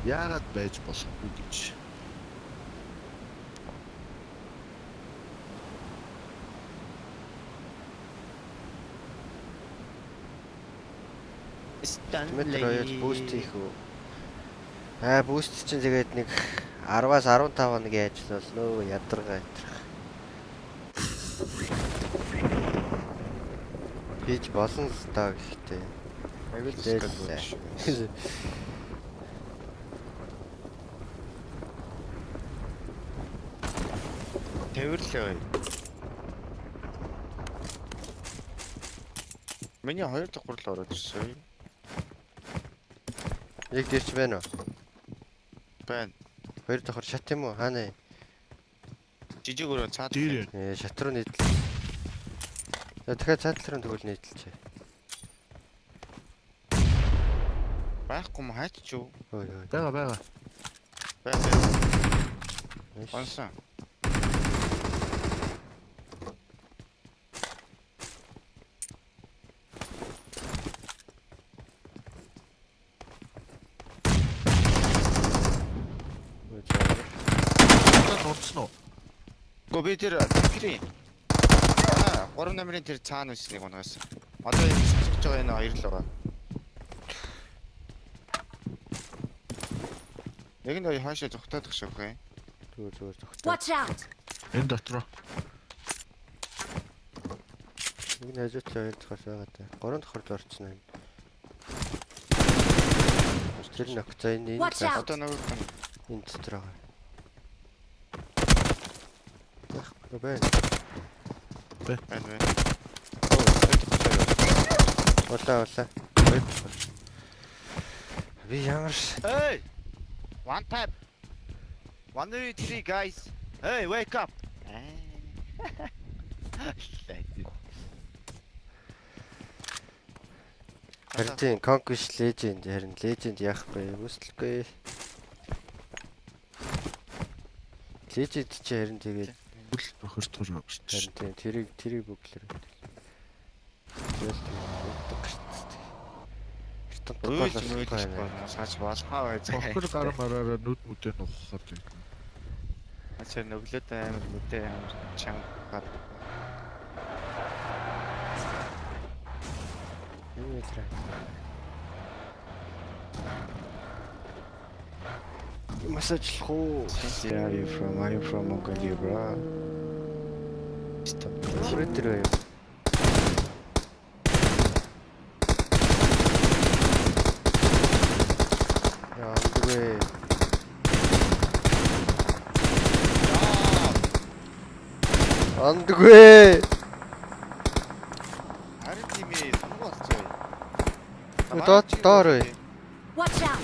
Яагаад байж болохгүй гэж. Метроёд бүүст хийх үү? Бүүст чинь тэгээд нэг 10-аас 15 хоног яаж болно ядаргаа ядрах. Хийж болно л даа гэхдээ. Аюул Тэвэрлээ. Миний 2 дахь гурал ороод ирсэн. Яг дэрч байна уу? Байна. 2 дахь шат юм уу? Хаана? Жижиг өрөө цаад. Шат руу нийтэл. Дахиад цаадлын тэгвэл нийтэлчээ. Байхгүй юм хаач юу? Бага. Байна. Онсон. Орцсон уу? Гоо би тэр тэрийн 3 номерын тэр цаана үснийг унгаас. Одоо энэ суулж байгаа энэ хоёр л байгаа. Яг нь хаашаа зогтоодох шиг хэ. Зүгээр зогтоо. Watch out. Энэ дотроо. Нэг нь хажууд хоёр дахь байгаа та. 3 дахь орцсон юм. Тэр нөхцөө энэ одоо нөгөө энэ дотор байгаа. Байна. Вала. Би ямар Hey! One tap. 1 2 3 guys. Hey, wake up. Харин Conquest Legend харин Legend яахгүй үсэлгүй. Legend чи харин тэгээд Бүл бохор тур авч. харин тэрийг бүглэр. Саач болохоо байж. Бохор гар мараараа нүд мүдээ нухахад юм. Ачаа нүглээд амар нүдээ амар чанга гад. Массажлах уу? Where are you from? Are you from Mongolia, bro? Stop. Өдрөө. Яагүй. Андгүй. Харин тийм ээ, санаг болцоо. Доор. Watch out.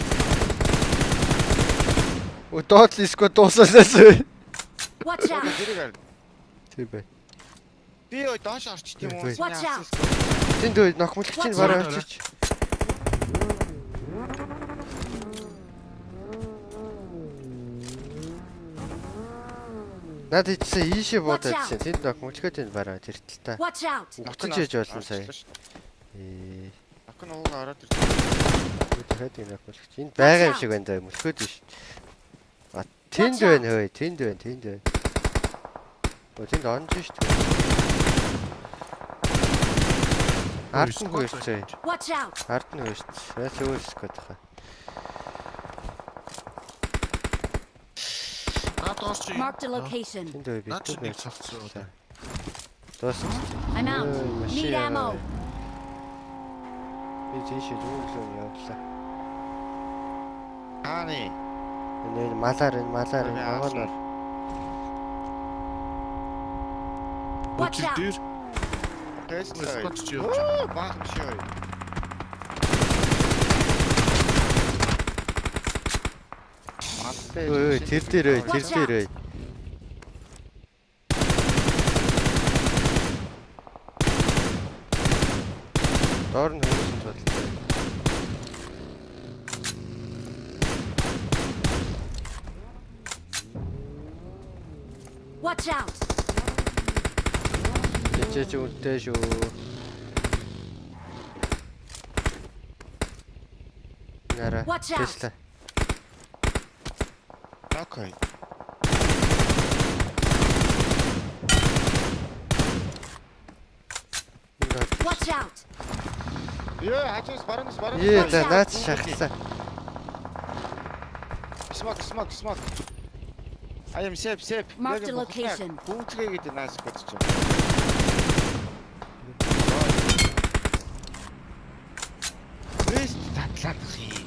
Доод л иско дуусаасаас. Watch out. Тийм бай. Би ой доош орчих тийм үү? Watch out. Тэнд ой нохмолч чинь бараа очиж. Наад ичсэн ийшээ буудаад чинь тэнд нохмолчгоо тэнд бараа тэртэл та. Watch out. Нутаж хийж болно сая. Акн уугаа ороод ирсэн. Дахиад энэ нохмолч. Энд байгаа юм шиг байна даа мөлхөөд биш. Тэнд байна хөөе, тэнд байна. Тэнд онж шүү дээ. Ардгүй шүү дээ. Watch out. Ардгүй шүү дээ. Яаж өөрсөх гээд байгаа. Mark the location. Тэнд бай Наач битүү нэг байж. цавцсан. Дуусна. I'm out. Need ammo. Би тийшээ дүүрлөө явлаа. Хааны. Энэ малаар аваанаар. Watch out. Дэр Тэстэй. скотч явж байгаа. Баг шой. Ой, тэр дээр. Доор нь хөөсөн бодлоо. Watch out. Чичээч үнтэй шүү. Нара. Watch out. Тэслэ. Окей. Watch out! Ёо, хажуус баруунаас Ээ, за наач шахалсан. Smoke. I am safe. Marked a location. Хүүцгээ гэдэг нааш бодож байна. Вест татлаадах юм.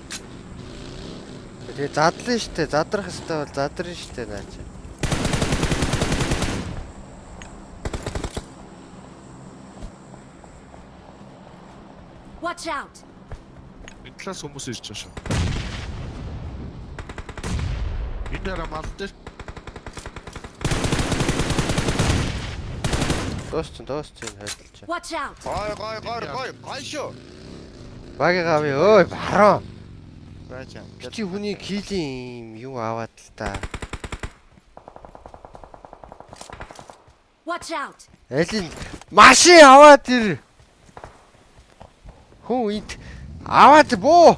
Тэгээ задлаа штэ. Задрах хэвээр бол задрын штэ наач. Watch out! Энэ талаас хүмүүс ирж байгаа шүү. Энэ дараа мал дээр Доосч хайдалч. Watch out! Гой шүү. Багийн авъя ой бараа. Бачаа. Чи хүний килийн юу аваад л та. Watch out! Алин машин аваад ир. Хүн ид аваад буу.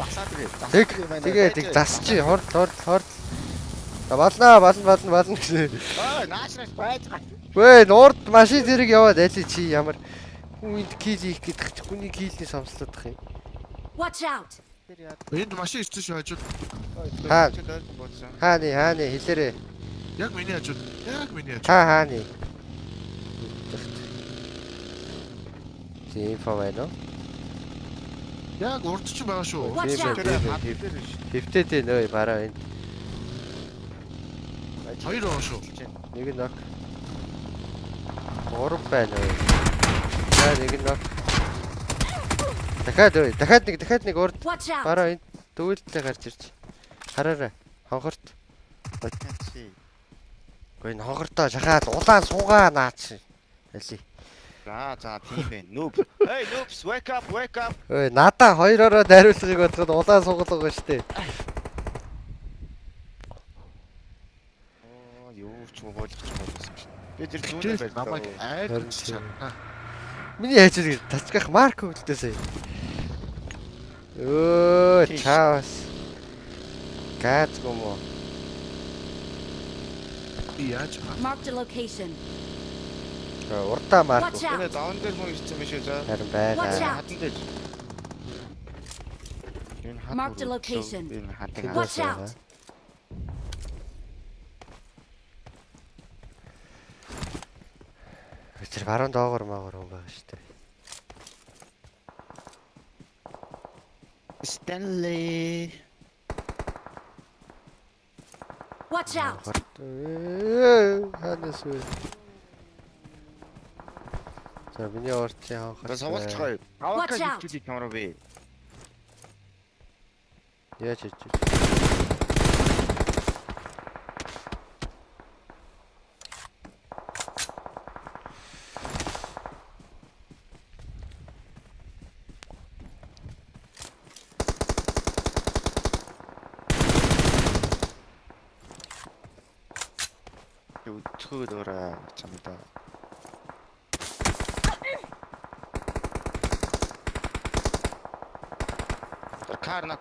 Басаад Тэгээд засчи хорд. Бална гэсэн. Нааш байж. Вэ нурд машин зэрэг яваад алин чи ямар хүн ид кил их гэдэг чи хүний килний самслах юм. Watch out! энд машин ирсэн шүү хажууд. Хааны хэлээрээ. Яг миний хажууд. Хааны. Тийм фавэно. Яг урд ч байгаа шүү. Watch out! Хөвтөд нөө бараа энэ. Хоёр байгаа шүү. Нэг нок. Гурав байна уу? Нэг нок. Дахиад нэг урд Watch out! бараа энэ дүүлдээ гарч ирж. Хараарай. Хонхорт. Гүн хонхортоо шахаад улаан суугаа наач. Али. За тийм бэ. Noob. Hey noobs, wake up. Ой надаа хоёроо найруулгыг бодоход улаан суугалгаа штэ. Юу ч болж байсан шүү. Би тэр зүүнээ Намайг байлаа. айдч чана. Миний хажууд тачгах марк өгдөөсэй. Өө чаавс. Гацгомо. Яаж Marked a location. Урдаа марк. Watch out! Энэ даун дээр хүн ирсэн биш үү за? Харин Watch байгаа. out! Хатан дээр. Энэ хатан. Marked a location. Энэ хатан. Watch out! Тэр баруун доогоор хүн байгаа штэ. Stanley. Watch out! Ханас үү. За миний орчин ханхар. За суулцгаа. Watch Аваа out. хэлчихий камера бэ. Яаж хийж. Өтгөөд ороо чамдаа. Карна.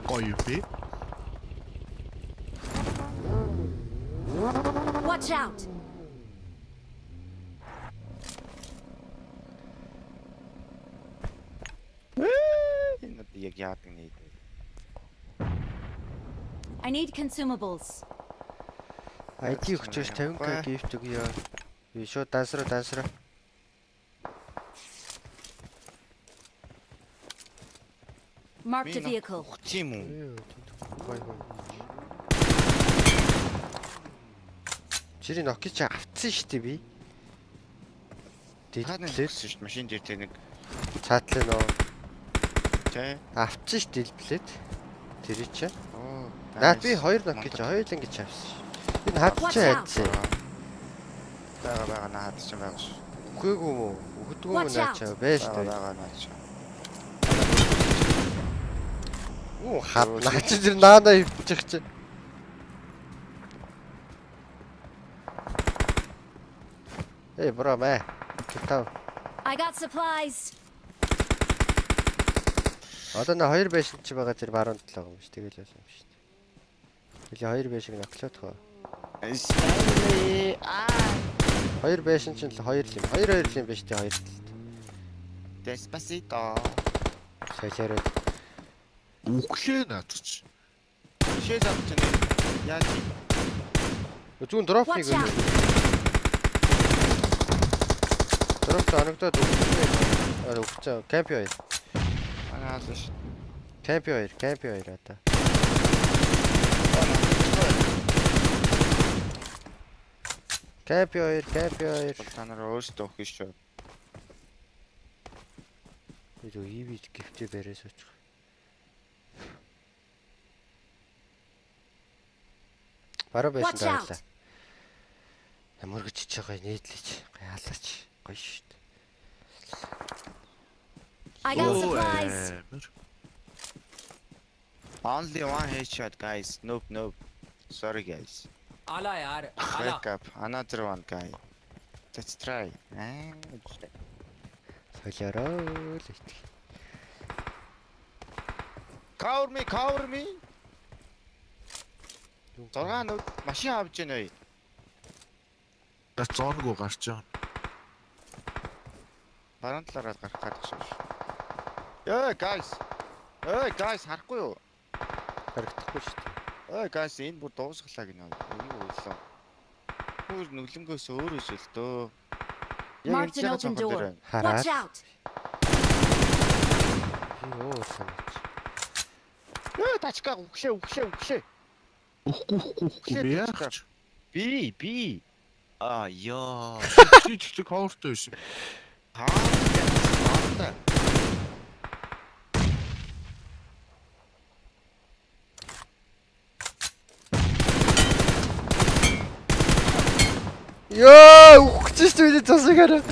гоё би. Watch out! Энэ яг яадаг нэг. I need consumables. ID өгчөөш 50k gift өгье. Би шууд дансраа. Marked a vehicle. Тийм үү? Чирийн нокич авцсан штэ би. Хаана Дэлбэлээ гэсэн шүү дээ машин дээр тэ нэг цаатлаа нөө тий. авцсан штэ дэлбэлээд. Тэр чи. Оо. Наад би хоёр нокич хоёулаа ингэж авсан ш. Энэ хад чи хайцсан. Бага наад ч байгаа шүү. Үхээгүй юм уу? Үхдэггүй юм Watch наачаа байж таа. Бага наад ч. Уу хад наач зэр наана ивчих чи. Эй, бро, мэ. Тав. I got supplies. Одоо на 2 байшин чи байгаа зэрэг 17 байгаа юм ш. Тэгэл яасан юм ш. Тэгэл 2 байшиг наклаад хоо. Stanley. 2 байшин чинь л 2 л юм. 2 л юм биш тий 2 л. Despacito. Солиороо. Үхлээ наадч. Шээ завч нэ. Яаж Зүүн дропныг Watch out. дроп анагдаад өгсөн. Өгсөн. Кампи 2. анаалш. Кампи 2 одоо. Кампи 2. Та нар өөрсдөө өгөх шүү. Юу ивид гифтээ барьж очих. Бараа байсан Watch out. даа. Ямар гэж чиж байгаа нээдлээч. Хаалаач. Гоё шүү дээ. I got supplies. Only one headshot guys. Nope. Sorry guys. आला यार आला Back up. Another one guy. Let's try. Солиороо л итгэв. Cover me. Зургаан нүд машин авч яана уу? Зоонгүй гарч байгаа. Баруун талаараа гарах гэдэг шүү. Эй guys харахгүй юу? Харагдахгүй шүү дээ. Эй guys энэ бүр дуусглаа гинэ. Энийг өглөө. Бүр нүлэнгөөс өөрөөс л дөө. Marked an open door. Watch out. Юу санаач. Эй тачка үхшээ. Үхгүй би яах. Би. Яа. Чи коортой байсан. Хаа. Ёо, ухчихж байна засагаараа.